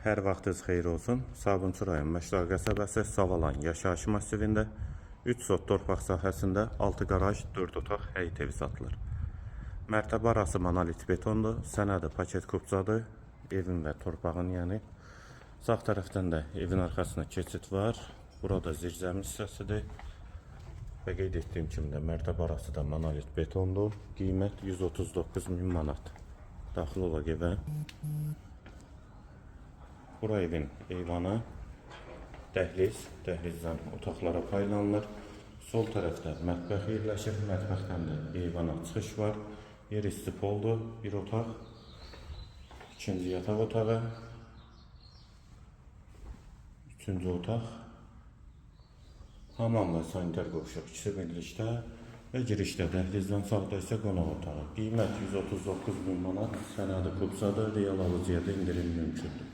Hər vaxtınız xeyir olsun. Sabunçu rayon Məşdar qəsəbəsi Savalan yaşayış massivində 3 sot torpaq sahəsində 6 qaraj, 4 otaq həyət evi satılır. Mərtəbə arası monolit betondur, sənədi paket kupçadır, evin və torpağın yəni. Sağ tərəfdən də evin arxasına keçid var. Burada zirzəmi hissəsidir. Və qeyd etdiyim kimi də mərtəbə arası da monolit betondur. Qiymət 139.000 manat. Daxil olaq evə. Bura evin eyvanı, dəhlizdən otaqlara paylanılır. Sol tərəfdə mətbəx yerləşir, mətbəxdən də eyvana çıxış var. Yer isti poldur, bir otaq, ikinci yataq otağı, üçüncü otaq, hamam və sanitar qovşaq ikisi birlikdə və girişdə dəhlizdən sağda isə qonaq otağı. Qiymət 139.000 manat, sənədi kupçadır, real alıcıya da indirim mümkündür.